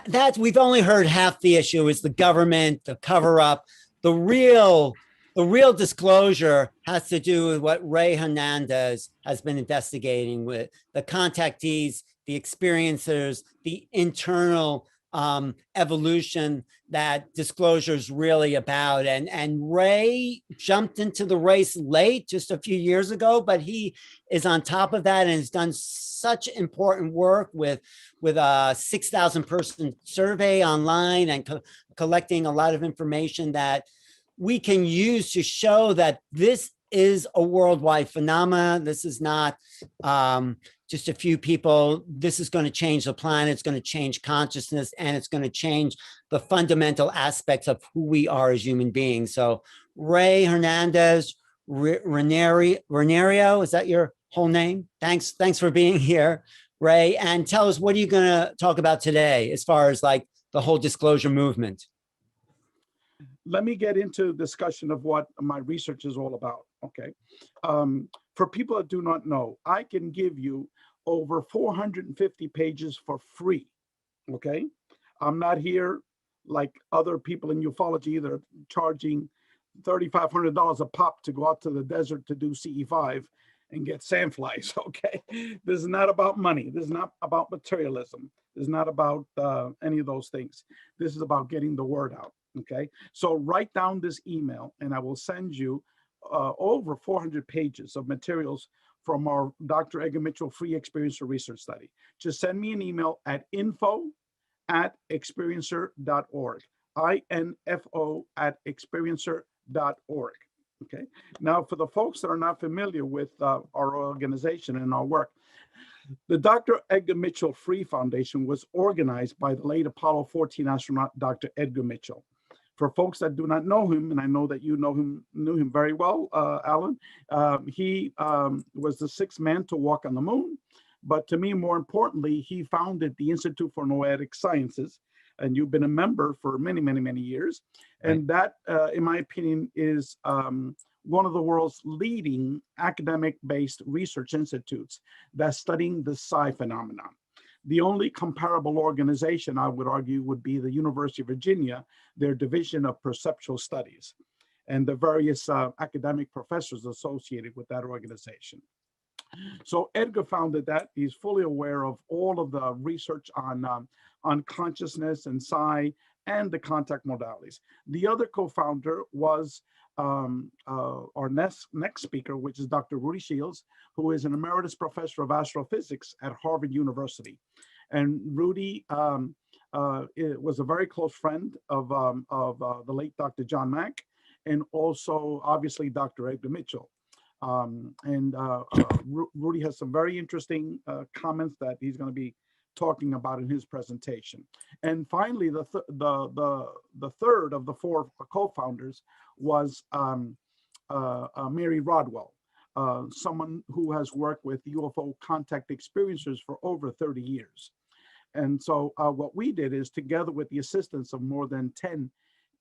That's we've only heard half the issue is the government, the cover up. The real disclosure has to do with what Rey Hernandez has been investigating with the contactees, the experiencers, the internal evolution that disclosure is really about. And Rey jumped into the race late, just a few years ago, but he is on top of that and has done such important work with a 6,000 person survey online and collecting a lot of information that we can use to show that this is a worldwide phenomenon. This is not just a few people. This is going to change the planet. It's going to change consciousness, and it's going to change the fundamental aspects of who we are as human beings. So Rey Hernandez, Renario, is that your whole name? Thanks for being here, Rey. And tell us, what are you going to talk about today as far as like the whole disclosure movement? Let me get into discussion of what my research is all about, okay? For people that do not know, I can give you over 450 pages for free, okay? I'm not here like other people in ufology that are charging $3,500 a pop to go out to the desert to do CE5 and get sandflies, okay? This is not about money. This is not about materialism. This is not about any of those things. This is about getting the word out. Okay, so write down this email and I will send you over 400 pages of materials from our Dr. Edgar Mitchell Free Experiencer Research Study. Just send me an email at info@experiencer.org, info@experiencer.org. Okay, now for the folks that are not familiar with our organization and our work, the Dr. Edgar Mitchell Free Foundation was organized by the late Apollo 14 astronaut, Dr. Edgar Mitchell. For folks that do not know him, and I know that you knew him very well, Alan, he was the sixth man to walk on the moon. But to me, more importantly, he founded the Institute for Noetic Sciences, and you've been a member for many, many, many years. Right. And that, in my opinion, is one of the world's leading academic-based research institutes that's studying the psi phenomenon. The only comparable organization, I would argue, would be the University of Virginia, their Division of Perceptual Studies, and the various academic professors associated with that organization. So Edgar founded that. He's fully aware of all of the research on consciousness and psi and the contact modalities. The other co-founder was our next speaker, which is Dr. Rudy Shields, who is an emeritus professor of astrophysics at Harvard University. And Rudy was a very close friend of the late Dr. John Mack, and also obviously Dr. Edgar Mitchell. Rudy has some very interesting comments that he's going to be talking about in his presentation. And finally, the third of the four co-founders was Mary Rodwell, someone who has worked with UFO contact experiencers for over 30 years. And so what we did is, together with the assistance of more than 10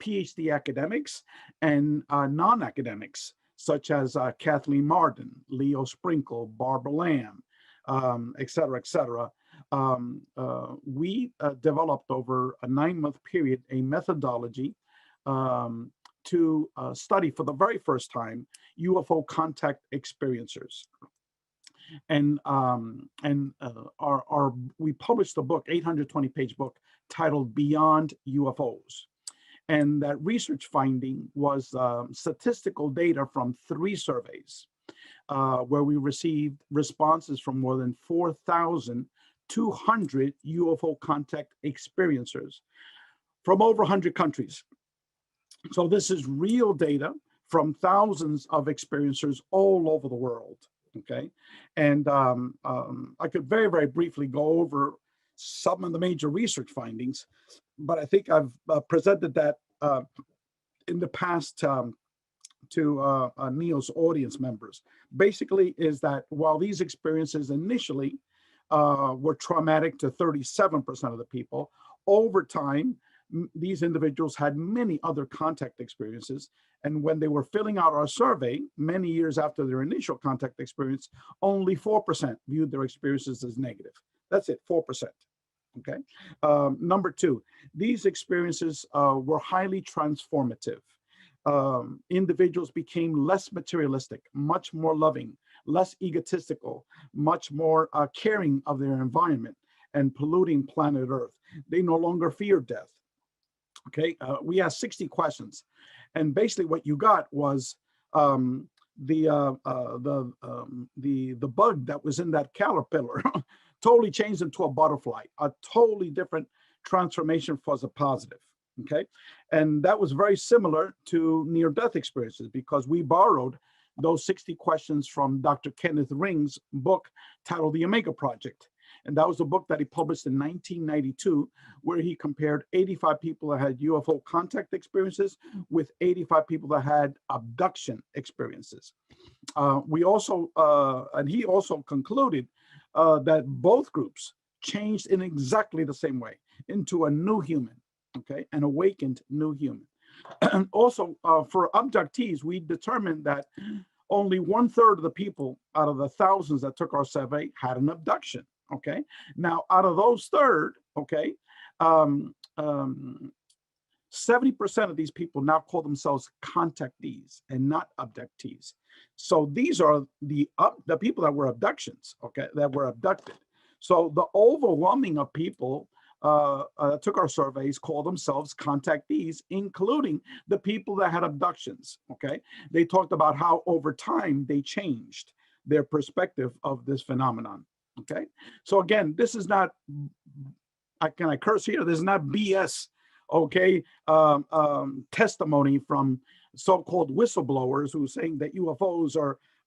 PhD academics and non-academics, such as Kathleen Marden, Leo Sprinkle, Barbara Lamb, et cetera, we developed over a 9-month period a methodology to study for the very first time UFO contact experiencers. And we published a book, 820-page book, titled Beyond UFOs. And that research finding was statistical data from 3 surveys, where we received responses from more than 4,200 UFO contact experiencers from over 100 countries. So this is real data from thousands of experiencers all over the world, okay? And I could very, very briefly go over some of the major research findings, but I think I've presented that in the past to NEO's audience members. Basically is that while these experiences initially were traumatic to 37% of the people, over time, these individuals had many other contact experiences. And when they were filling out our survey, many years after their initial contact experience, only 4% viewed their experiences as negative. That's it, 4%. Okay. Number two, these experiences were highly transformative. Individuals became less materialistic, much more loving, less egotistical, much more caring of their environment and polluting planet Earth. They no longer fear death. Okay, we asked 60 questions, and basically what you got was the bug that was in that caterpillar totally changed into a butterfly, a totally different transformation for the positive. Okay, and that was very similar to near-death experiences because we borrowed those 60 questions from Dr. Kenneth Ring's book titled The Omega Project. And that was a book that he published in 1992, where he compared 85 people that had UFO contact experiences with 85 people that had abduction experiences. We also, and he also concluded that both groups changed in exactly the same way into a new human, okay, an awakened new human. And also for abductees, we determined that only 1/3 of the people out of the thousands that took our survey had an abduction. Okay. Now, out of those third, okay, 70% of these people now call themselves contactees and not abductees. So these are the people that were abductions, okay, that were abducted. So the overwhelming of people took our surveys called themselves contactees, including the people that had abductions. Okay, they talked about how over time they changed their perspective of this phenomenon. Okay, so again, this is not, can I curse here? This is not BS, okay, testimony from so-called whistleblowers who are saying that UFOs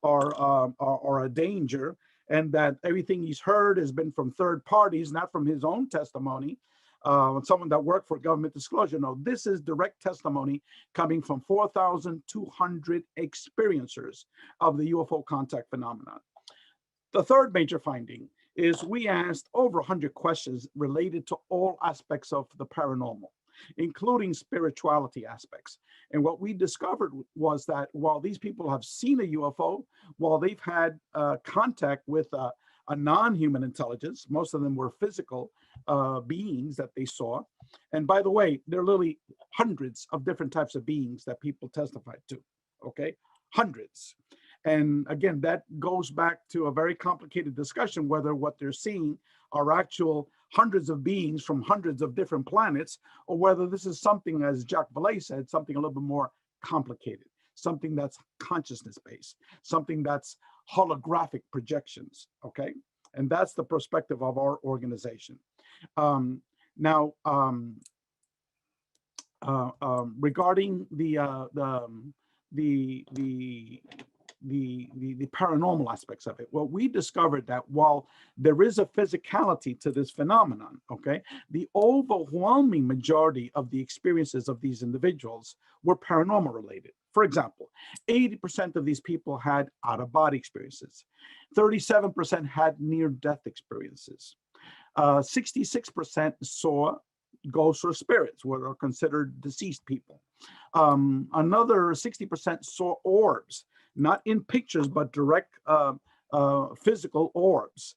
are a danger and that everything he's heard has been from third parties, not from his own testimony. Someone that worked for government disclosure. No, this is direct testimony coming from 4,200 experiencers of the UFO contact phenomenon. The third major finding is we asked over 100 questions related to all aspects of the paranormal, including spirituality aspects. And what we discovered was that while these people have seen a UFO, while they've had contact with a non-human intelligence, most of them were physical beings that they saw. And by the way, there are literally hundreds of different types of beings that people testified to, okay? Hundreds. And again, that goes back to a very complicated discussion whether what they're seeing are actual hundreds of beings from hundreds of different planets, or whether this is something, as Jacques Vallée said, something a little bit more complicated, something that's consciousness-based, something that's holographic projections, okay? And that's the perspective of our organization. Regarding the paranormal aspects of it, well, we discovered that while there is a physicality to this phenomenon, okay, the overwhelming majority of the experiences of these individuals were paranormal related. For example, 80% of these people had out-of-body experiences. 37% had near-death experiences. 66% saw ghosts or spirits, what are considered deceased people. Another 60% saw orbs, not in pictures, but direct physical orbs.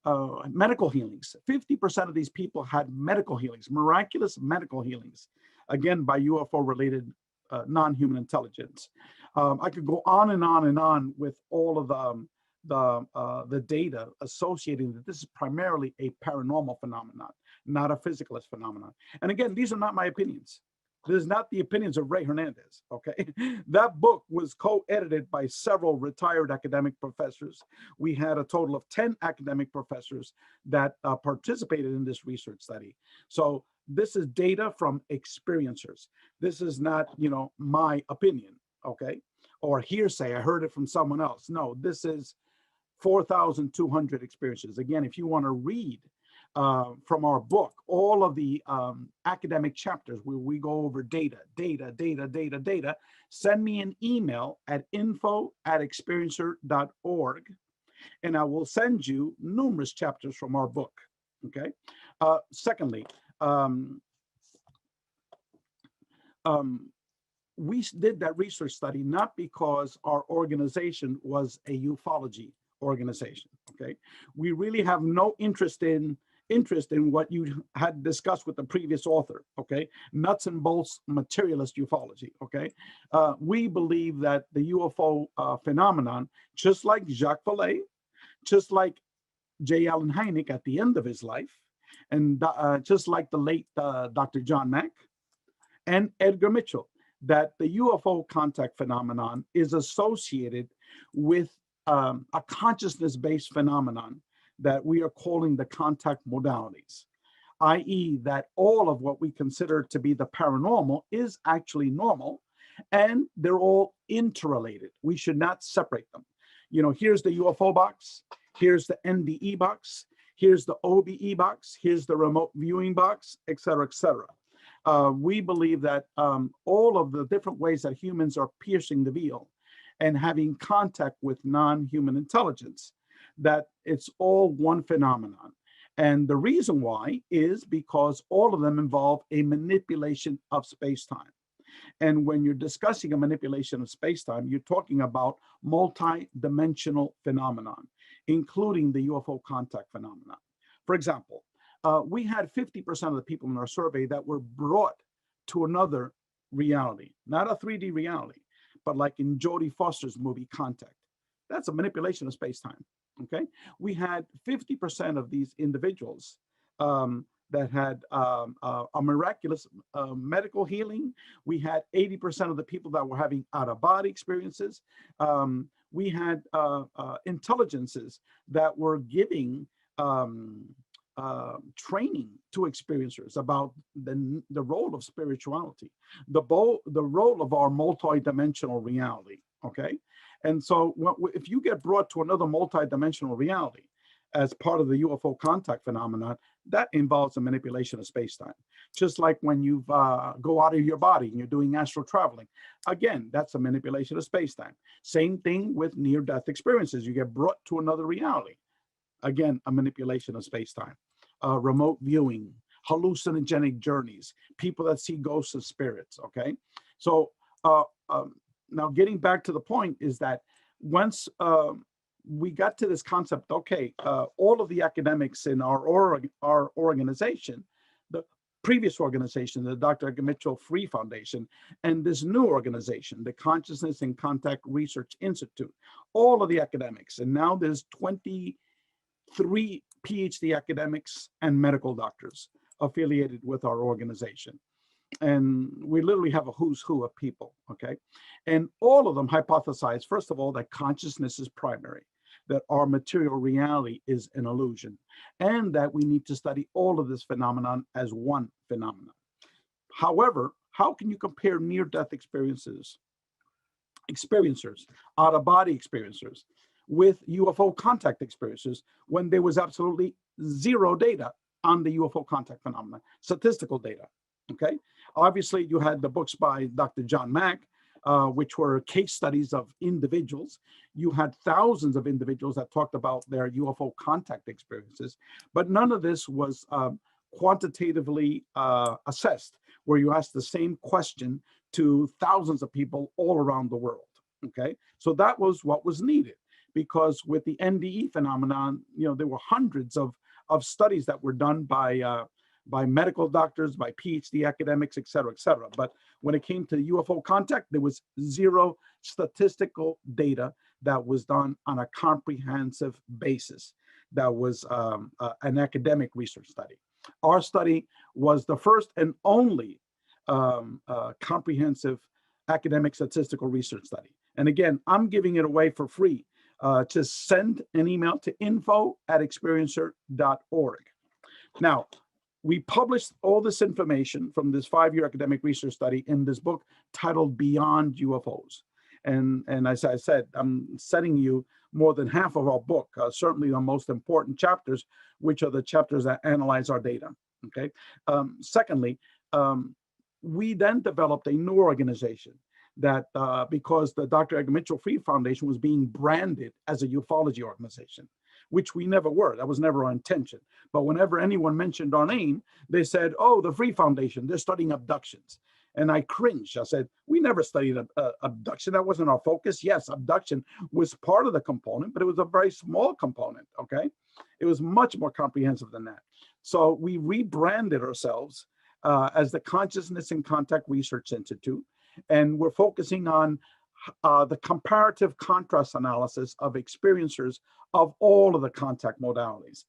Medical healings. 50% of these people had medical healings, miraculous medical healings, again, by UFO-related non-human intelligence. I could go on and on and on with all of the data associating that this is primarily a paranormal phenomenon, not a physicalist phenomenon. And again, these are not my opinions. This is not the opinions of Rey Hernandez, okay? That book was co-edited by several retired academic professors. We had a total of 10 academic professors that participated in this research study. So this is data from experiencers. This is not, my opinion, okay? Or hearsay, I heard it from someone else. No, this is 4,200 experiences. Again, if you want to read from our book, all of the academic chapters where we go over data, send me an email at info@experiencer.org, and I will send you numerous chapters from our book, okay? Secondly, we did that research study not because our organization was a ufology organization, okay? We really have no interest in interest in what you had discussed with the previous author, okay? Nuts and bolts materialist ufology, okay? We believe that the UFO phenomenon, just like Jacques Vallée, just like J. Allen Hynek at the end of his life, and just like the late Dr. John Mack and Edgar Mitchell, that the UFO contact phenomenon is associated with a consciousness-based phenomenon that we are calling the contact modalities, i.e. that all of what we consider to be the paranormal is actually normal, and they're all interrelated. We should not separate them. You know, here's the UFO box, here's the NDE box, here's the OBE box, here's the remote viewing box, et cetera, et cetera. We believe that all of the different ways that humans are piercing the veil and having contact with non-human intelligence, that it's all one phenomenon. And the reason why is because all of them involve a manipulation of space-time. And when you're discussing a manipulation of space-time, you're talking about multi-dimensional phenomenon, including the UFO contact phenomenon. For example, we had 50% of the people in our survey that were brought to another reality, not a 3D reality, but like in Jodie Foster's movie Contact. That's a manipulation of space-time, okay? We had 50% of these individuals that had a miraculous medical healing. We had 80% of the people that were having out-of-body experiences. We had intelligences that were giving training to experiencers about the role of spirituality, the role of our multi-dimensional reality, okay? And so if you get brought to another multi-dimensional reality as part of the UFO contact phenomenon, that involves a manipulation of space-time. Just like when you go out of your body and you're doing astral traveling, again, that's a manipulation of space-time. Same thing with near-death experiences. You get brought to another reality. Again, a manipulation of space-time. Remote viewing, hallucinogenic journeys, people that see ghosts and spirits, okay? So now getting back to the point is that once we got to this concept, okay, all of the academics in our organization, the previous organization, the Dr. Edgar Mitchell Free Foundation, and this new organization, the Consciousness and Contact Research Institute, all of the academics, and now there's 23 PhD academics and medical doctors affiliated with our organization. And we literally have a who's who of people, okay? And all of them hypothesize, first of all, that consciousness is primary, that our material reality is an illusion, and that we need to study all of this phenomenon as one phenomenon. However, how can you compare near-death experiencers, out-of-body experiencers, with UFO contact experiences when there was absolutely zero data on the UFO contact phenomenon, statistical data, okay? Obviously, you had the books by Dr. John Mack, which were case studies of individuals. You had thousands of individuals that talked about their UFO contact experiences, but none of this was quantitatively assessed, where you asked the same question to thousands of people all around the world, okay? So that was what was needed, because with the NDE phenomenon, you know, there were hundreds of studies that were done by medical doctors, by PhD academics, et cetera, et cetera. But when it came to UFO contact, there was zero statistical data that was done on a comprehensive basis. That was an academic research study. Our study was the first and only comprehensive academic statistical research study. And again, I'm giving it away for free. Just send an email to info@experiencer.org. Now, we published all this information from this 5-year academic research study in this book titled Beyond UFOs. And as I said, I'm sending you more than half of our book, certainly the most important chapters, which are the chapters that analyze our data, okay? Secondly, we then developed a new organization that because the Dr. Edgar Mitchell Free Foundation was being branded as a ufology organization, which we never were. That was never our intention. But whenever anyone mentioned our name, they said, oh, the Free Foundation, they're studying abductions. And I cringed. I said, we never studied abduction. That wasn't our focus. Yes, abduction was part of the component, but it was a very small component, okay? It was much more comprehensive than that. So we rebranded ourselves as the Consciousness and Contact Research Institute, and we're focusing on the comparative contrast analysis of experiencers of all of the contact modalities.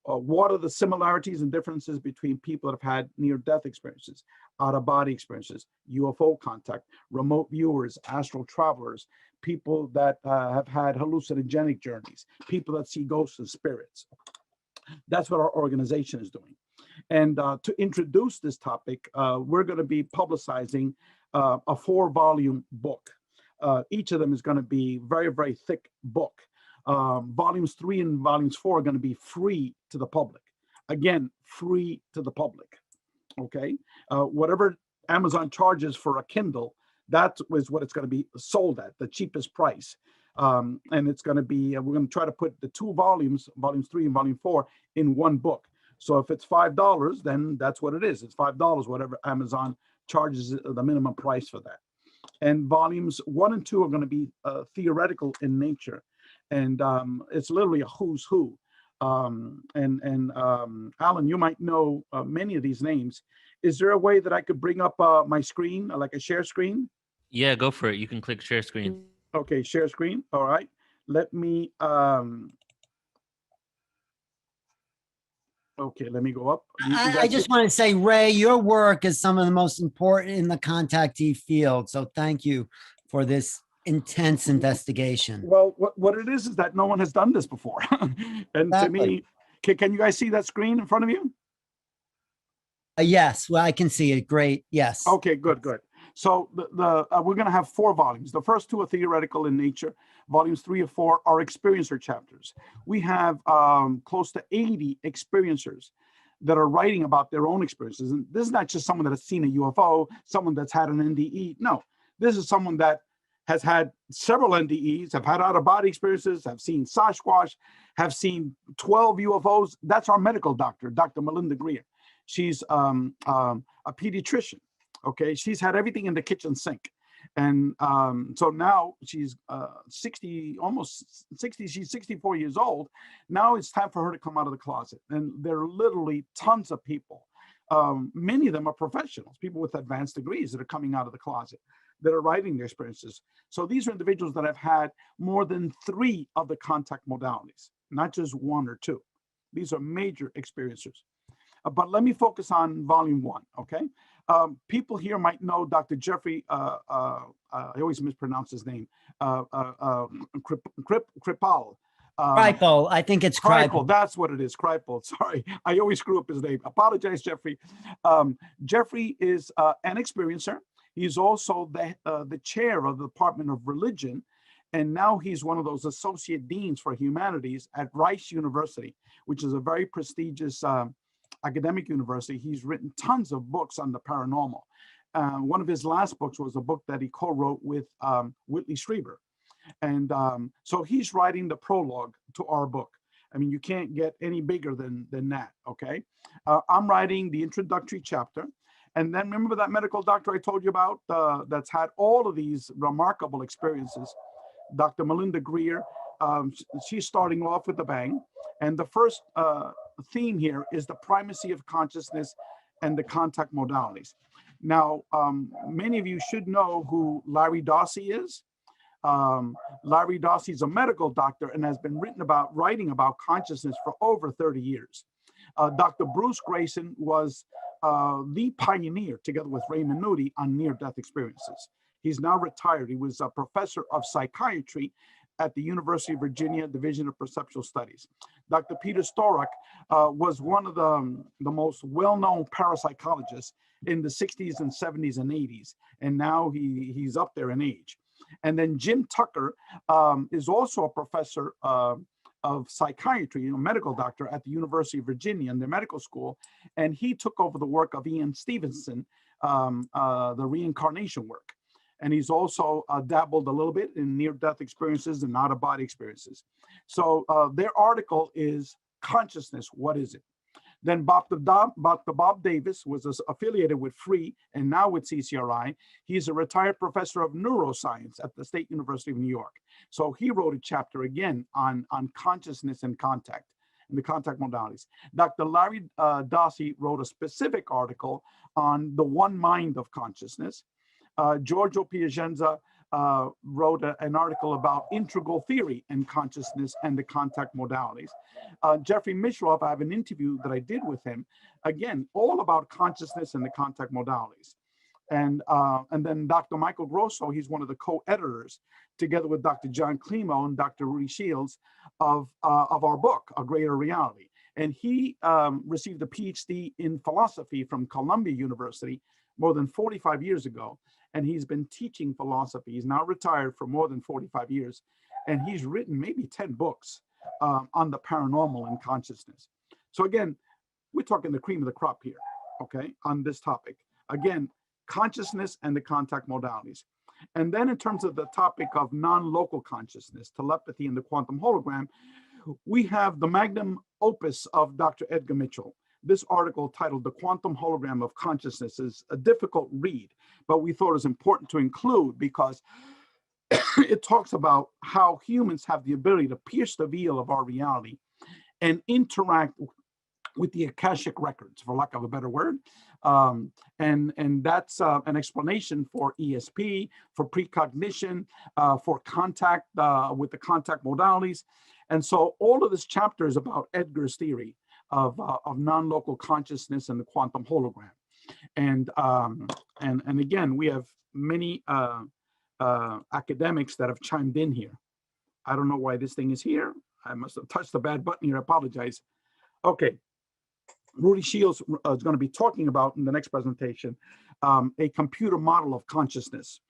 What are the similarities and differences between people that have had near-death experiences, out-of-body experiences, UFO contact, remote viewers, astral travelers, people that have had hallucinogenic journeys, people that see ghosts and spirits. That's what our organization is doing. And to introduce this topic, we're going to be publicizing a 4-volume book. Each of them is going to be very, very thick book. Volumes 3 and volumes 4 are going to be free to the public. Again, free to the public. Okay. Whatever Amazon charges for a Kindle, that is what it's going to be sold at, the cheapest price. And it's going to be, we're going to try to put the 2 volumes, volumes 3 and volume 4, in one book. So if it's $5, then that's what it is. It's $5, whatever Amazon charges the minimum price for that. And volumes 1 and 2 are going to be theoretical in nature. And it's literally a who's who. Alan, you might know many of these names. Is there a way that I could bring up my screen, like a share screen? Yeah, go for it. You can click share screen. Okay, share screen. All right. Let me, okay, let me go up. I just want to say, Ray, your work is some of the most important in the contactee field. So thank you for this intense investigation. Well, what it is that no one has done this before. And to me, can you guys see that screen in front of you? Yes, well, I can see it. Great. Yes. Okay, good. So we're going to have 4 volumes. The first 2 are theoretical in nature. Volumes 3 and 4 are experiencer chapters. We have close to 80 experiencers that are writing about their own experiences. And this is not just someone that has seen a UFO, someone that's had an NDE. No, this is someone that has had several NDEs, have had out-of-body experiences, have seen Sasquatch, have seen 12 UFOs. That's our medical doctor, Dr. Melinda Greer. She's a pediatrician. Okay, she's had everything in the kitchen sink. And so now she's 60, almost 60, she's 64 years old. Now it's time for her to come out of the closet. And there are literally tons of people. Many of them are professionals, people with advanced degrees that are coming out of the closet, that are writing their experiences. So these are individuals that have had more than 3 of the contact modalities, not just 1 or 2. These are major experiencers. But let me focus on volume 1, okay? People here might know Dr. Jeffrey, I always mispronounce his name, Kripal. Kripal, I think it's Kripal. That's what it is, Kripal. Sorry, I always screw up his name. Apologize, Jeffrey. Jeffrey is an experiencer. He's also the chair of the Department of Religion, and now he's one of those associate deans for humanities at Rice University, which is a very prestigious academic university. He's written tons of books on the paranormal. One of his last books was a book that he co-wrote with Whitley Strieber. And so he's writing the prologue to our book. I mean, you can't get any bigger than that, okay? I'm writing the introductory chapter. And then remember that medical doctor I told you about that's had all of these remarkable experiences, Dr. Melinda Greer. She's starting off with a bang. And the first theme here is the primacy of consciousness and the contact modalities. Now, many of you should know who Larry Dossey is. Larry Dossey is a medical doctor and has been writing about consciousness for over 30 years. Dr. Bruce Grayson was the pioneer, together with Raymond Moody, on near-death experiences. He's now retired. He was a professor of psychiatry at the University of Virginia Division of Perceptual Studies. Dr. Peter Storak was one of the most well-known parapsychologists in the 60s and 70s and 80s, and now he's up there in age. And then Jim Tucker is also a professor of psychiatry, a medical doctor at the University of Virginia in their medical school, and he took over the work of Ian Stevenson, the reincarnation work. And he's also dabbled a little bit in near-death experiences and out-of-body experiences. So their article is Consciousness, What Is It? Then Dr. Bob Davis was affiliated with FREE and now with CCRI. He's a retired professor of neuroscience at the State University of New York. So he wrote a chapter again on consciousness and contact. and the contact modalities. Dr. Larry Dossi wrote a specific article on the one mind of consciousness. Giorgio Piacenza wrote an article about integral theory and consciousness and the contact modalities. Jeffrey Mishroff, I have an interview that I did with him, again, all about consciousness and the contact modalities. And then Dr. Michael Grosso, he's one of the co-editors, together with Dr. John Klimo and Dr. Rudy Shields of our book, A Greater Reality. And he received a PhD in philosophy from Columbia University more than 45 years ago. And he's been teaching philosophy. He's now retired for more than 45 years. And he's written maybe 10 books on the paranormal and consciousness. So again, we're talking the cream of the crop here, okay, on this topic. Again, consciousness and the contact modalities. And then in terms of the topic of non-local consciousness, telepathy, and the quantum hologram, we have the magnum opus of Dr. Edgar Mitchell. This article titled The Quantum Hologram of Consciousness is a difficult read, but we thought it was important to include because it talks about how humans have the ability to pierce the veil of our reality and interact with the Akashic records, for lack of a better word. And that's an explanation for ESP, for precognition, for contact with the contact modalities. And so all of this chapter is about Edgar's theory of non-local consciousness and the quantum hologram. And again, we have many academics that have chimed in here. I don't know why this thing is here. I must have touched the bad button here. I apologize. Okay. Rudy Shields is going to be talking about in the next presentation a computer model of consciousness.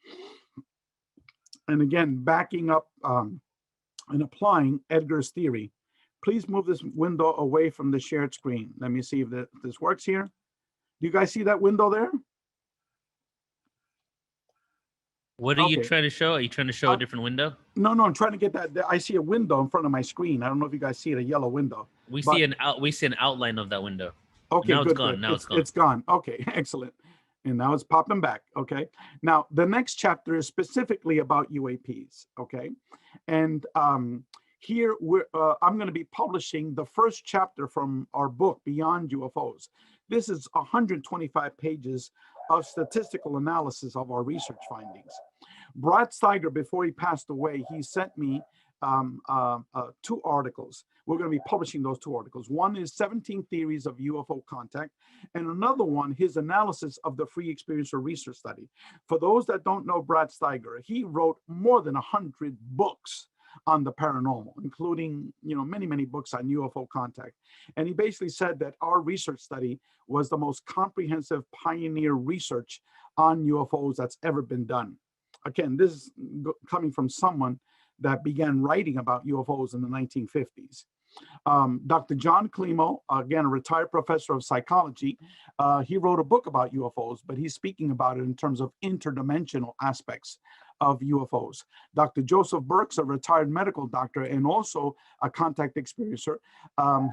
And again, backing up and applying Edgar's theory. Please move this window away from the shared screen. Let me see if this works here. Do you guys see that window there? What are you trying to show? Are you trying to show a different window? No, I'm trying to get that. I see a window in front of my screen. I don't know if you guys see it, a yellow window. We see an outline of that window. Okay, now good, it's gone. good. Now it's gone. It's gone. Okay, excellent. And now it's popping back. Okay. Now the next chapter is specifically about UAPs. Okay, and here I'm going to be publishing the first chapter from our book, Beyond UFOs. This is 125 pages of statistical analysis of our research findings. Brad Steiger, before he passed away, he sent me 2 articles. We're going to be publishing those 2 articles. One is 17 Theories of UFO Contact, and another one, his analysis of the Free Experiencer Research Study. For those that don't know Brad Steiger, he wrote more than 100 books on the paranormal, including, many books on UFO contact. And he basically said that our research study was the most comprehensive pioneer research on UFOs that's ever been done. Again, this is coming from someone that began writing about UFOs in the 1950s. Dr. John Klimo, again, a retired professor of psychology, he wrote a book about UFOs, but he's speaking about it in terms of interdimensional aspects of UFOs. Dr. Joseph Burks, a retired medical doctor and also a contact experiencer,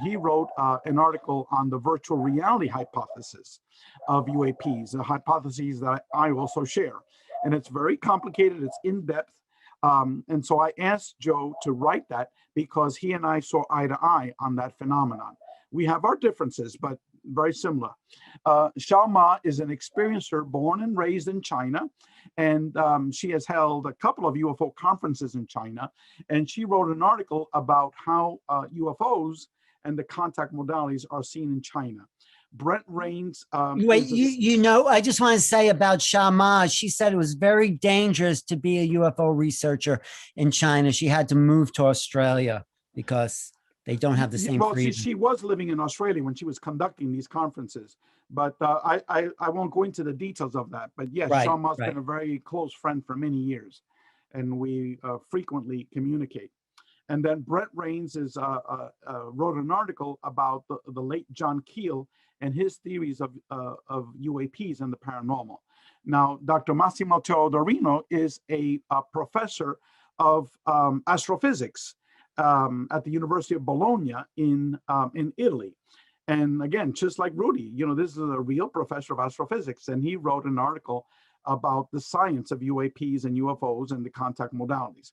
he wrote an article on the virtual reality hypothesis of UAPs, the hypotheses that I also share. And it's very complicated, it's in-depth. And so I asked Joe to write that because he and I saw eye to eye on that phenomenon. We have our differences, but very similar. Xiao Ma is an experiencer born and raised in China, and she has held a couple of UFO conferences in China, and she wrote an article about how UFOs and the contact modalities are seen in China. Brent Rains. Wait, I just want to say about Shama, she said it was very dangerous to be a UFO researcher in China. She had to move to Australia because they don't have the same freedom. She was living in Australia when she was conducting these conferences, but I won't go into the details of that. But yes, Right, Shama's right. been a very close friend for many years, and we frequently communicate. And then Brent Rains wrote an article about the late John Keel and his theories of UAPs and the paranormal. Now, Dr. Massimo Teodorino is a professor of astrophysics at the University of Bologna in Italy. And again, just like Rudy, this is a real professor of astrophysics, and he wrote an article about the science of UAPs and UFOs and the contact modalities.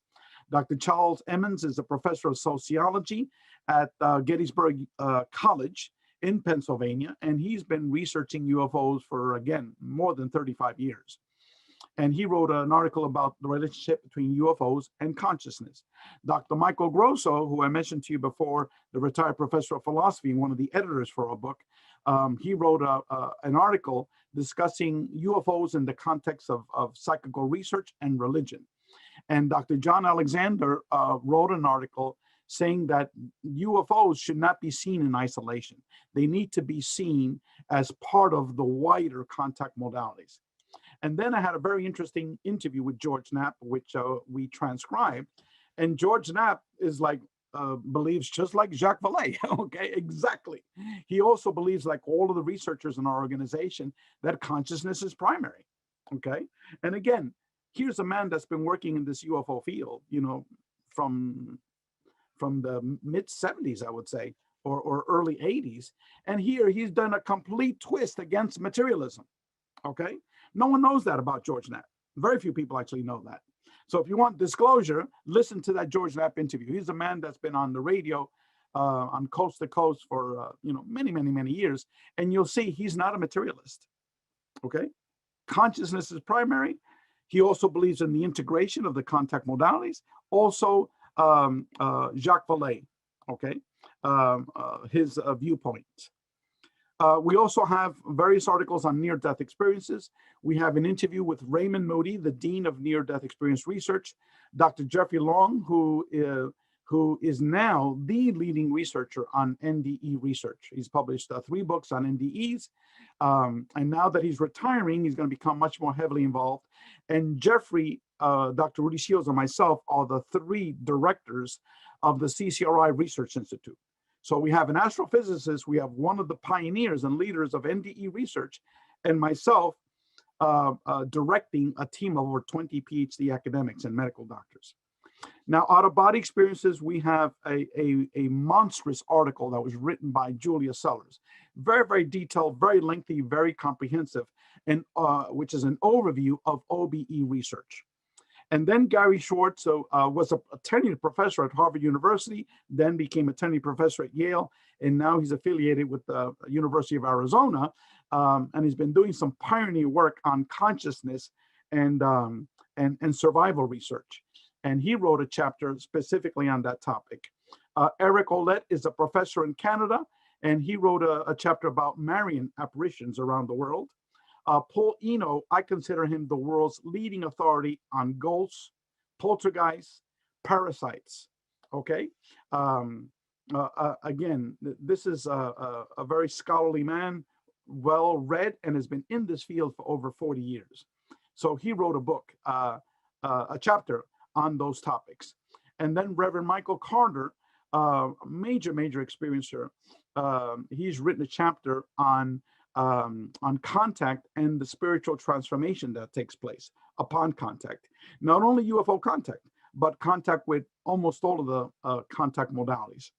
Dr. Charles Emmons is a professor of sociology at Gettysburg College in Pennsylvania, and he's been researching UFOs for, again, more than 35 years. And he wrote an article about the relationship between UFOs and consciousness. Dr. Michael Grosso, who I mentioned to you before, the retired professor of philosophy and one of the editors for our book, he wrote an article discussing UFOs in the context of psychical research and religion. And Dr. John Alexander wrote an article saying that UFOs should not be seen in isolation. They need to be seen as part of the wider contact modalities. And then I had a very interesting interview with George Knapp, which we transcribed. And George Knapp is like, believes just like Jacques Vallée, okay, exactly. He also believes, like all of the researchers in our organization, that consciousness is primary, okay? And again, here's a man that's been working in this UFO field, you know, from the mid 70s, I would say, or early 80s. And here he's done a complete twist against materialism, okay? No one knows that about George Knapp. Very few people actually know that. So if you want disclosure, listen to that George Knapp interview. He's a man that's been on the radio on coast to coast for many years, and you'll see he's not a materialist, okay? Consciousness is primary. He also believes in the integration of the contact modalities. Also, Jacques Vallée, okay, his viewpoint. We also have various articles on near-death experiences. We have an interview with Raymond Moody, the Dean of Near-Death Experience Research, Dr. Jeffrey Long, who is now the leading researcher on NDE research. He's published 3 books on NDEs. And now that he's retiring, he's going to become much more heavily involved. And Jeffrey, Dr. Rudy Shields, and myself are the 3 directors of the CCRI Research Institute. So we have an astrophysicist, we have one of the pioneers and leaders of NDE research, and myself directing a team of over 20 PhD academics and medical doctors. Now, out-of-body experiences, we have a monstrous article that was written by Julia Sellers. Very, very detailed, very lengthy, very comprehensive, and which is an overview of OBE research. And then Gary Schwartz was a tenured professor at Harvard University, then became a tenured professor at Yale, and now he's affiliated with the University of Arizona, and he's been doing some pioneer work on consciousness and survival research. And he wrote a chapter specifically on that topic. Eric Olet is a professor in Canada, and he wrote a chapter about Marian apparitions around the world. Paul Eno, I consider him the world's leading authority on ghosts, poltergeists, parasites, okay? Again, this is a very scholarly man, well-read, and has been in this field for over 40 years. So he wrote a book, a chapter on those topics. And then Reverend Michael Carter, major experiencer, he's written a chapter on contact and the spiritual transformation that takes place upon contact. Not only UFO contact, but contact with almost all of the contact modalities.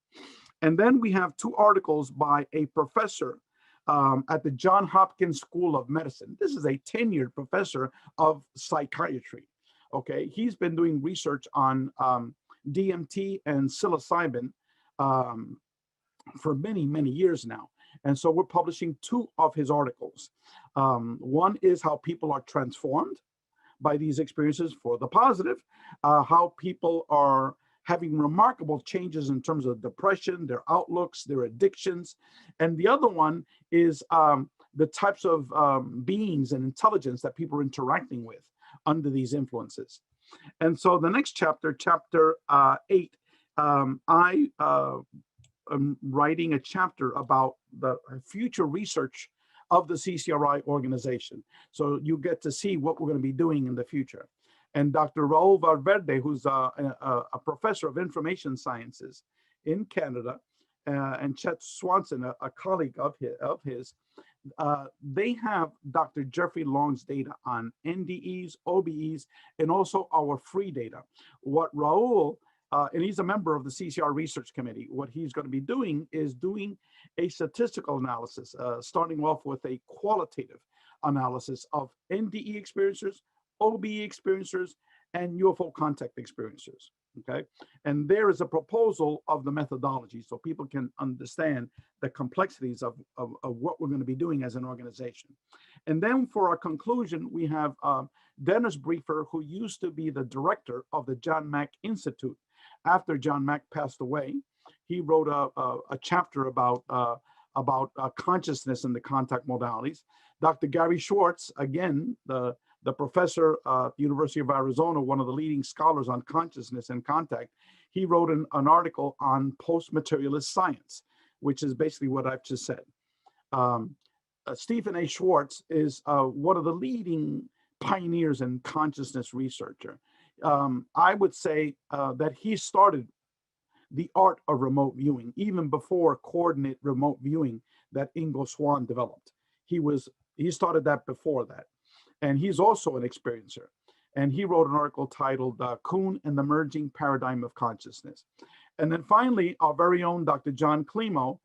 And then we have 2 articles by a professor at the Johns Hopkins School of Medicine. This is a tenured professor of psychiatry. Okay, he's been doing research on DMT and psilocybin for many years now. And so we're publishing 2 of his articles. One is how people are transformed by these experiences for the positive, how people are having remarkable changes in terms of depression, their outlooks, their addictions. And the other one is the types of beings and intelligence that people are interacting with under these influences. And so the next chapter, chapter 8, I am writing a chapter about the future research of the CCRI organization. So you get to see what we're going to be doing in the future. And Dr. Raul Valverde, who's a professor of information sciences in Canada, and Chet Swanson, a colleague of his, they have Dr. Jeffrey Long's data on NDEs, OBEs, and also our free data. What Raul, and he's a member of the CCR Research Committee, what he's going to be doing is doing a statistical analysis, starting off with a qualitative analysis of NDE experiencers, OBE experiencers, and UFO contact experiencers. Okay, and there is a proposal of the methodology so people can understand the complexities of what we're going to be doing as an organization. And then for our conclusion, we have Dennis Briefer, who used to be the director of the John Mack Institute. After John Mack passed away, he wrote a chapter about consciousness and the contact modalities. Dr. Gary Schwartz, again, the professor at the University of Arizona, one of the leading scholars on consciousness and contact, he wrote an article on post-materialist science, which is basically what I've just said. Stephen A. Schwartz is one of the leading pioneers in consciousness researcher. I would say that he started the art of remote viewing, even before coordinate remote viewing that Ingo Swann developed. He started that before that. And he's also an experiencer. And he wrote an article titled Kuhn and the Merging Paradigm of Consciousness. And then finally, our very own Dr. John Klimo.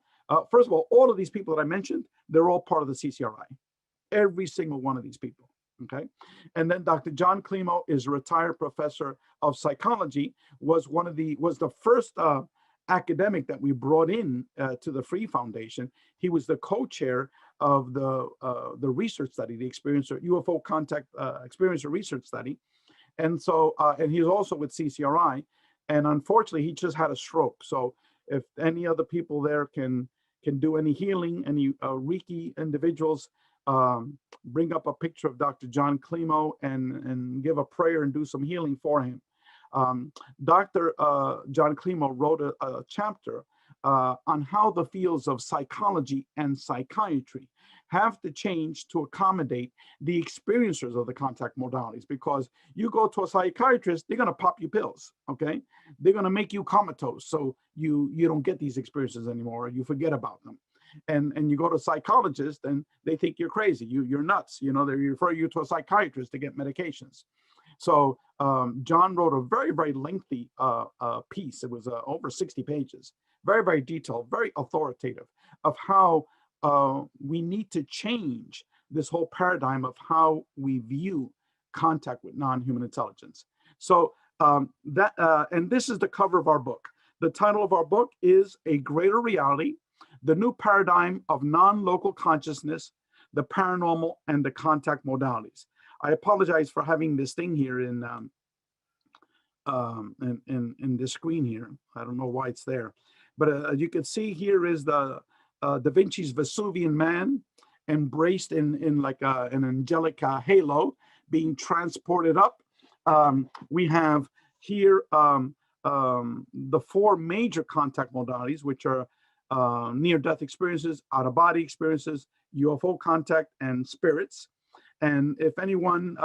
First of all of these people that I mentioned, they're all part of the CCRI. Every single one of these people, okay? And then Dr. John Klimo is a retired professor of psychology, was the first academic that we brought in to the Free Foundation. He was the co-chair of the research study, the UFO contact experiencer research study. And so, and he's also with CCRI. And unfortunately, he just had a stroke. So if any other people there can do any healing, any Reiki individuals, bring up a picture of Dr. John Klimo and give a prayer and do some healing for him. Dr. John Klimo wrote a chapter on how the fields of psychology and psychiatry have to change to accommodate the experiencers of the contact modalities. Because you go to a psychiatrist, they're going to pop you pills, okay? They're going to make you comatose, so you don't get these experiences anymore, or you forget about them. And you go to a psychologist, and they think you're crazy, you're nuts. You know, they refer you to a psychiatrist to get medications. So John wrote a very, very lengthy piece. It was over 60 pages, very, very detailed, very authoritative, of how we need to change this whole paradigm of how we view contact with non-human intelligence. So and this is the cover of our book. The title of our book is A Greater Reality, the New Paradigm of Non-Local Consciousness, the Paranormal, and the Contact Modalities. I apologize for having this thing here in this screen here. I don't know why it's there, but you can see here is the Da Vinci's Vesuvian Man, embraced in like an angelic halo, being transported up. We have here the four major contact modalities, which are near-death experiences, out-of-body experiences, UFO contact, and spirits. And if anyone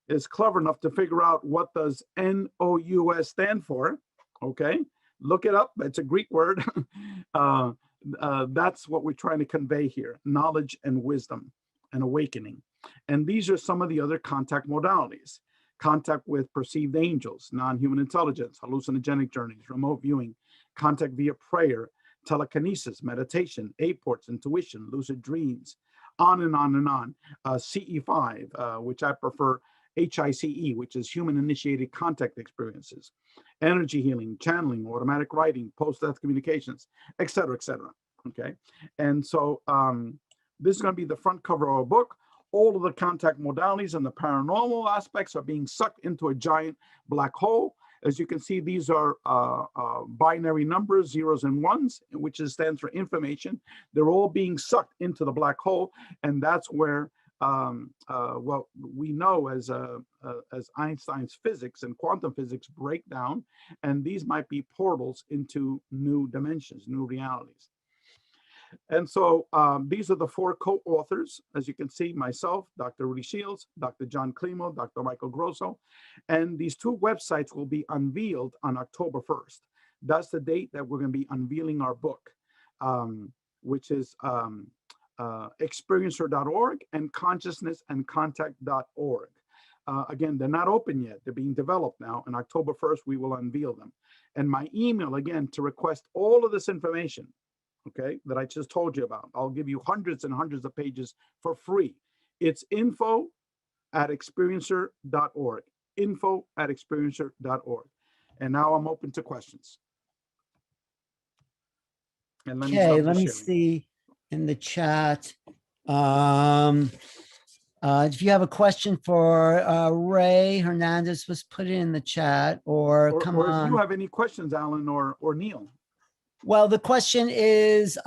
is clever enough to figure out what does NOUS stand for, okay, look it up. It's a Greek word. That's what we're trying to convey here: knowledge and wisdom and awakening. And these are some of the other contact modalities: contact with perceived angels, non-human intelligence, hallucinogenic journeys, remote viewing, contact via prayer, telekinesis, meditation, aports, intuition, lucid dreams, on and on and on. CE5, which I prefer, HICE, which is human initiated contact experiences, energy healing, channeling, automatic writing, post-death communications, et cetera, okay? And so this is going to be the front cover of our book. All of the contact modalities and the paranormal aspects are being sucked into a giant black hole. As you can see, these are binary numbers, zeros and ones, which stands for information. They're all being sucked into the black hole, and that's where what we know as Einstein's physics and quantum physics break down, and these might be portals into new dimensions, new realities. And so these are the four co-authors, as you can see: myself, Dr. Rudy Shields, Dr. John Klimo, Dr. Michael Grosso. And these two websites will be unveiled on October 1st. That's the date that we're going to be unveiling our book, which is experiencer.org and consciousnessandcontact.org. Again, they're not open yet. They're being developed now. On October 1st, we will unveil them. And my email, again, to request all of this information, okay, that I just told you about. I'll give you hundreds and hundreds of pages for free. It's info@experiencer.org, info@experiencer.org. And now I'm open to questions. And let me Okay, stop let the me sharing. see in the chat. If you have a question for Rey Hernandez, let's put it in the chat or come Or if on. you have any questions, Alan or Neil. Well, the question is,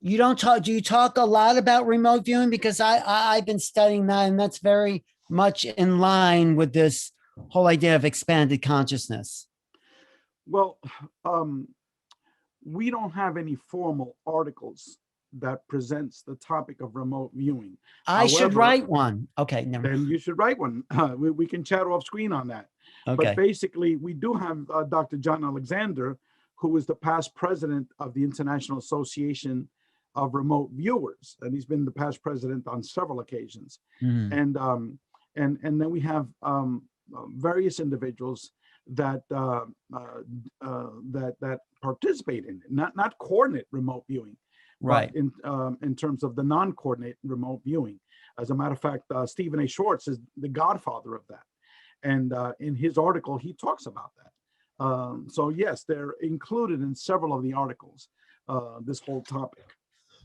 you don't talk, do you talk a lot about remote viewing? Because I've been studying that, and that's very much in line with this whole idea of expanded consciousness. Well, we don't have any formal articles that presents the topic of remote viewing. I should However, write one. Okay, never. Then you should write one. We can chat off screen on that. Okay. But basically, we do have Dr. John Alexander, who is the past president of the International Association of Remote Viewers, and he's been the past president on several occasions. Mhm. And then we have various individuals that that participate in it, not coordinate remote viewing, Right. but in terms of the non-coordinate remote viewing. As a matter of fact, Stephen A. Schwartz is the godfather of that. And in his article, he talks about that. So yes, they're included in several of the articles, this whole topic.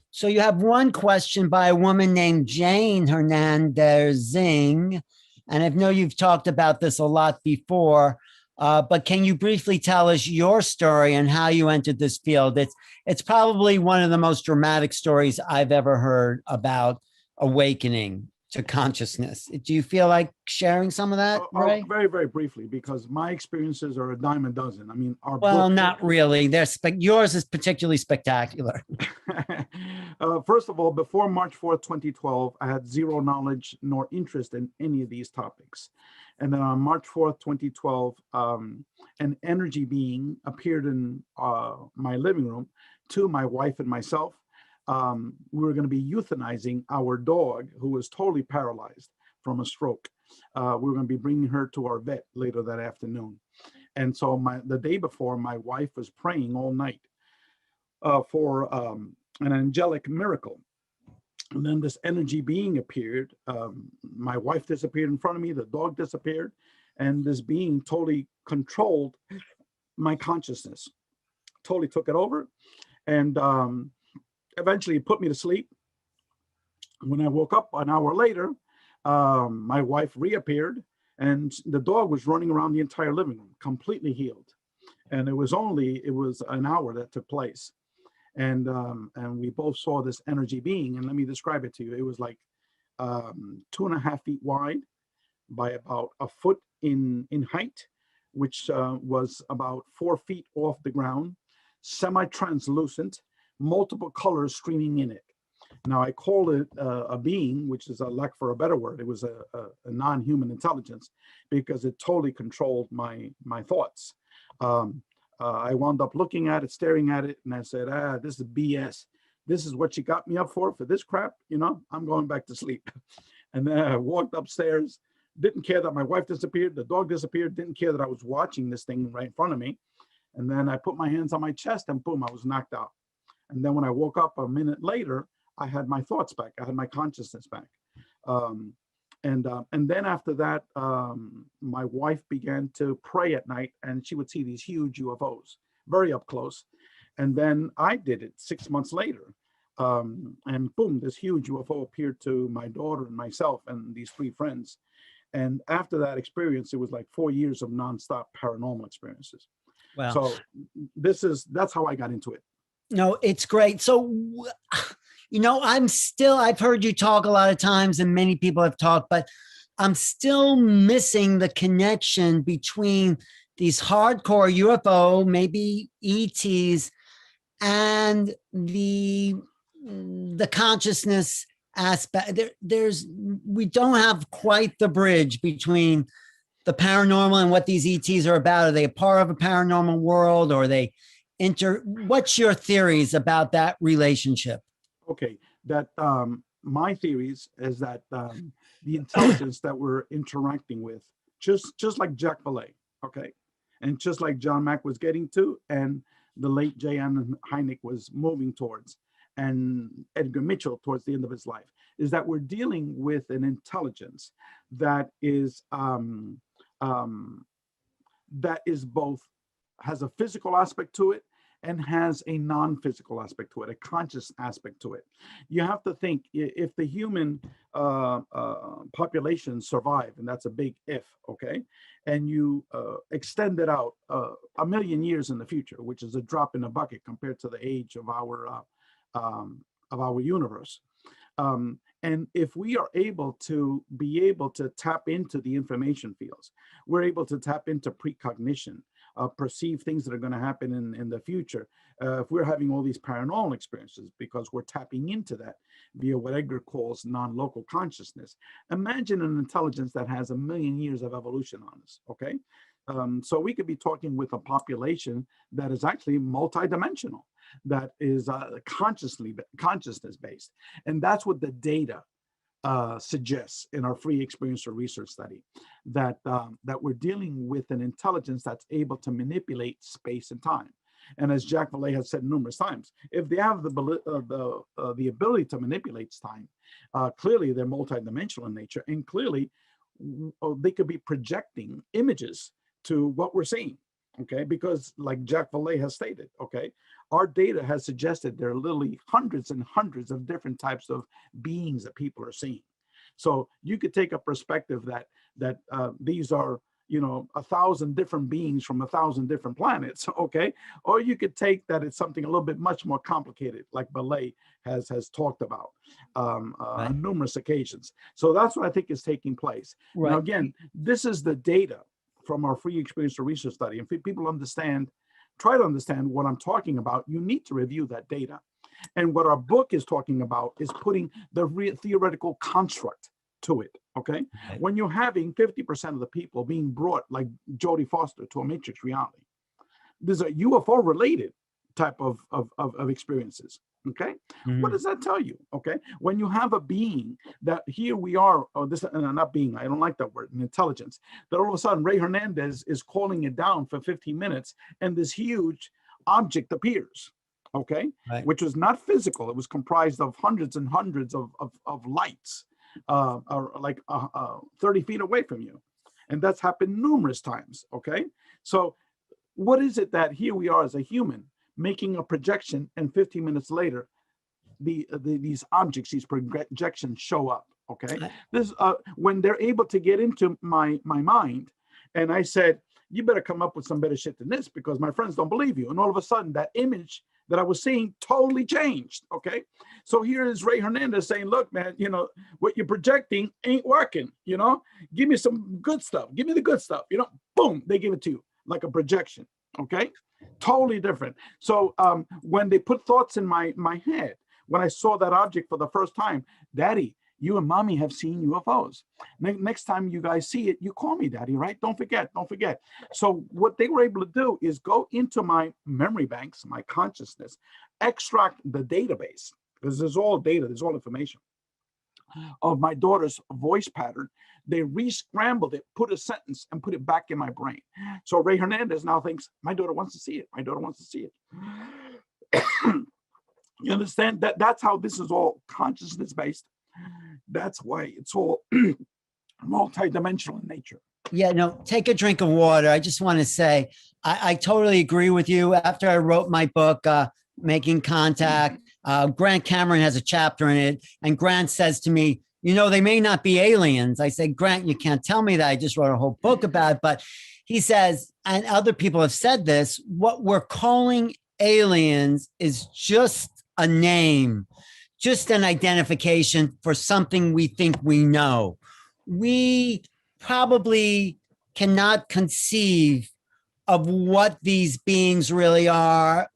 So you have one question by a woman named Jane Hernandez Zing. And I know you've talked about this a lot before, but can you briefly tell us your story and how you entered this field? It's probably one of the most dramatic stories I've ever heard about awakening to consciousness. Do you feel like sharing some of that, Rey? Very, very briefly, because my experiences are a dime a dozen. I mean, our Well, book, not really. Yours is particularly spectacular. First of all, before March 4th, 2012, I had zero knowledge nor interest in any of these topics. And then on March 4th, 2012, an energy being appeared in my living room to my wife and myself. We were going to be euthanizing our dog, who was totally paralyzed from a stroke. We were going to be bringing her to our vet later that afternoon. And so the day before, my wife was praying all night for an angelic miracle. And then this energy being appeared. My wife disappeared in front of me. The dog disappeared. And this being totally controlled my consciousness, totally took it over. And eventually it put me to sleep. When I woke up an hour later, my wife reappeared, and the dog was running around the entire living room, completely healed. And it was an hour that took place. And we both saw this energy being, and let me describe it to you. It was like 2.5 feet wide by about a foot in height, which was about 4 feet off the ground, semi-translucent, multiple colors streaming in it. Now, I call it a being, which is a lack for a better word. It was a non-human intelligence, because it totally controlled my thoughts. I wound up looking at it, staring at it, and I said, this is BS. This is what you got me up for this crap, I'm going back to sleep. And then I walked upstairs, didn't care that my wife disappeared, the dog disappeared, didn't care that I was watching this thing right in front of me. And then I put my hands on my chest, and boom, I was knocked out. And then when I woke up a minute later, I had my thoughts back. I had my consciousness back. And then after that, my wife began to pray at night, and she would see these huge UFOs, very up close. And then I did it 6 months later. And boom, this huge UFO appeared to my daughter and myself and these 3 friends. And after that experience, it was like 4 years of nonstop paranormal experiences. Wow. So that's how I got into it. No, it's great. So, I've heard you talk a lot of times, and many people have talked, but I'm still missing the connection between these hardcore UFO, maybe ETs, and the consciousness aspect. We don't have quite the bridge between the paranormal and what these ETs are about. Are they a part of a paranormal world, or are they what's your theories about that relationship? Okay, that my theories is that the intelligence that we're interacting with, just like Jack Valet, okay, and just like John Mack was getting to, and the late J.M. Hynek was moving towards, and Edgar Mitchell towards the end of his life, is that we're dealing with an intelligence that is that is both, has a physical aspect to it and has a non-physical aspect to it, a conscious aspect to it. You have to think, if the human population survive, and that's a big if, okay, and you extend it out 1,000,000 years in the future, which is a drop in a bucket compared to the age of our universe. And if we are able to tap into the information fields, we're able to tap into precognition, perceive things that are going to happen in the future. If we're having all these paranormal experiences because we're tapping into that via what Edgar calls non-local consciousness. Imagine an intelligence that has 1,000,000 years of evolution on us, okay? So we could be talking with a population that is actually multidimensional, that is consciousness-based. And that's what the data suggests in our free experiential research study, that we're dealing with an intelligence that's able to manipulate space and time. And as Jacques Vallée has said numerous times, if they have the ability to manipulate time, clearly they're multidimensional in nature, and clearly they could be projecting images to what we're seeing. Okay, because like Jacques Vallée has stated, okay, our data has suggested there are literally hundreds and hundreds of different types of beings that people are seeing. So you could take a perspective that these are, 1,000 different beings from 1,000 different planets, okay, or you could take that it's something a little bit much more complicated, like Vallée has talked about on numerous occasions. So that's what I think is taking place. Right. Now, again, this is the data from our free experiential research study. And if people try to understand what I'm talking about, you need to review that data. And what our book is talking about is putting the theoretical construct to it, okay? When you're having 50% of the people being brought, like Jodie Foster, to a matrix reality, there's a UFO related type of experiences. Okay, what does that tell you? Okay, when you have a being that here we are, or this, not being, I don't like that word, an intelligence, that all of a sudden Rey Hernandez is calling it down for 15 minutes and this huge object appears, okay, which was not physical. It was comprised of hundreds and hundreds of lights, like 30 feet away from you. And that's happened numerous times, okay? So what is it that here we are as a human making a projection, and 15 minutes later, these objects, these projections show up, okay? This when they're able to get into my mind, and I said, you better come up with some better shit than this because my friends don't believe you. And all of a sudden, that image that I was seeing totally changed, okay? So here is Rey Hernandez saying, look, man, what you're projecting ain't working, Give me some good stuff. Give me the good stuff, Boom, they give it to you like a projection, okay? Totally different. So when they put thoughts in my head, when I saw that object for the first time, Daddy, you and Mommy have seen UFOs. Next time you guys see it, you call me Daddy, right? Don't forget. So what they were able to do is go into my memory banks, my consciousness, extract the database, because there's all data, there's all information of my daughter's voice pattern. They re-scrambled it, put a sentence, and put it back in my brain. So Rey Hernandez now thinks, my daughter wants to see it. My daughter wants to see it. You understand? That's how this is all consciousness-based. That's why it's all multidimensional in nature. Yeah, no, take a drink of water. I just want to say, I totally agree with you. After I wrote my book, Making Contact, Grant Cameron has a chapter in it, and Grant says to me, they may not be aliens. I say, Grant, you can't tell me that. I just wrote a whole book about it. But he says, and other people have said this, what we're calling aliens is just a name, just an identification for something we think we know. We probably cannot conceive of what these beings really are,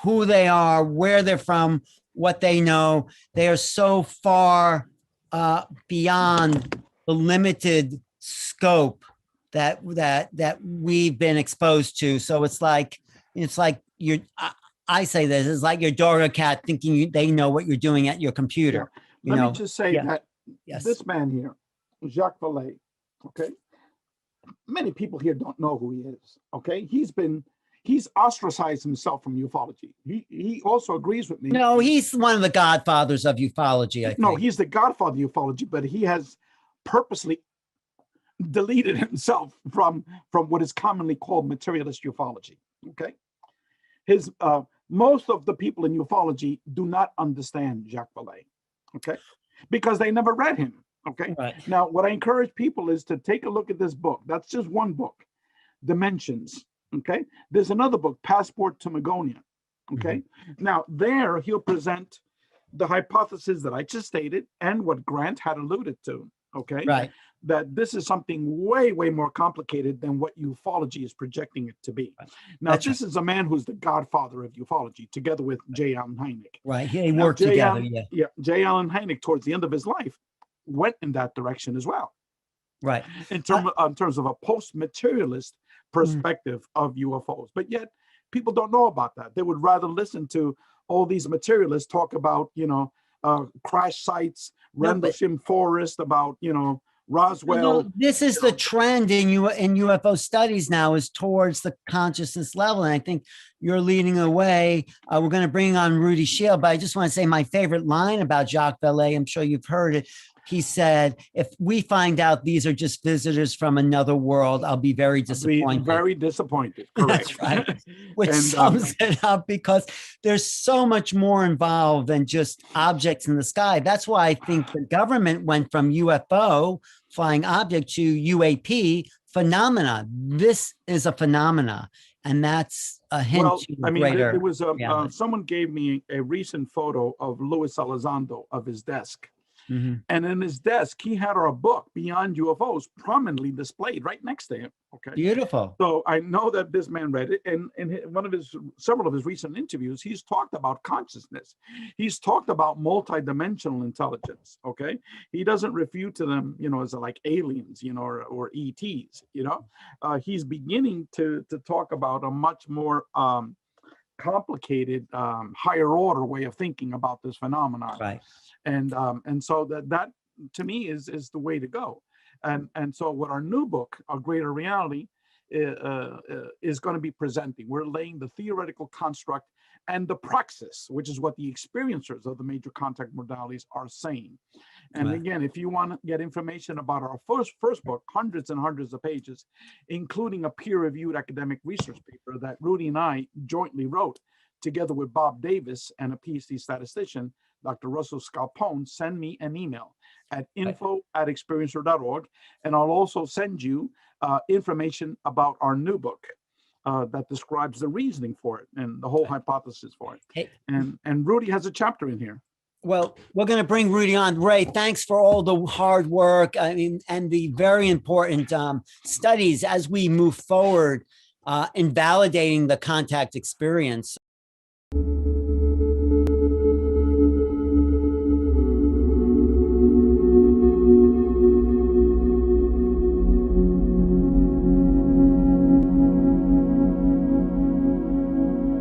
who they are, where they're from, what they know. They are so far beyond the limited scope that we've been exposed to. So it's like I say this, it's like your dog or cat thinking they know what you're doing at your computer. Yeah. Let me just say that this man here, Jacques Vallée, okay? Many people here don't know who he is, okay? He's ostracized himself from ufology. He also agrees with me. No, he's one of the godfathers of ufology, I think. No, he's the godfather of ufology, but he has purposely, deleted himself from what is commonly called materialist ufology. Okay, most of the people in ufology do not understand Jacques Vallée, okay, because they never read him. Okay, Right. Now what I encourage people is to take a look at this book. That's just one book, Dimensions. Okay, there's another book, Passport to Magonia. Okay, now there he'll present the hypothesis that I just stated and what Grant had alluded to. Okay, Right. that this is something way, way more complicated than what ufology is projecting it to be. Now, That's this is a man who's the godfather of ufology, together with J. Allen Hynek. Right. Yeah, they Now, work together. Yeah. Yeah, J. Allen Hynek, towards the end of his life, went in that direction as well, Right. in terms of a post-materialist perspective of UFOs. But yet, people don't know about that. They would rather listen to all these materialists talk about, crash sites, Rendlesham Forest, about, Roswell. This is the trend in UFO studies now, is towards the consciousness level. And I think you're leading the way. We're going to bring on Rudy Shield, but I just want to say my favorite line about Jacques Vallée, I'm sure you've heard it. He said, if we find out these are just visitors from another world, I'll be very disappointed. Very disappointed. Correct. That's right. Which And, sums it up, because there's so much more involved than just objects in the sky. That's why I think the government went from UFO, flying object, to UAP, phenomena. This is a phenomena. And that's a hint to greater there was reality. someone gave me a recent photo of Luis Elizondo of his desk. Mhm. And in his desk, he had our book, Beyond UFOs, prominently displayed right next to him. Okay. Beautiful. So I know that this man read it, and in several of his recent interviews, he's talked about consciousness. He's talked about multidimensional intelligence. Okay, he doesn't refute to them, as like aliens, or ETs. He's beginning to talk about a much more complicated, higher order way of thinking about this phenomenon. Right. And so that to me is the way to go. And so what our new book, Our Greater Reality, is going to be presenting. We're laying the theoretical construct and the praxis, which is what the experiencers of the major contact modalities are saying. And Right. again, if you want to get information about our first book, hundreds and hundreds of pages, including a peer-reviewed academic research paper that Rudy and I jointly wrote, together with Bob Davis and a PhD statistician, Dr. Russell Scalpone, send me an email at info@experiencer.org. And I'll also send you information about our new book that describes the reasoning for it and the whole hypothesis for it. Hey. And Rudy has a chapter in here. Well, we're going to bring Rudy on. Ray, thanks for all the hard work. And the very important studies as we move forward in validating the contact experience.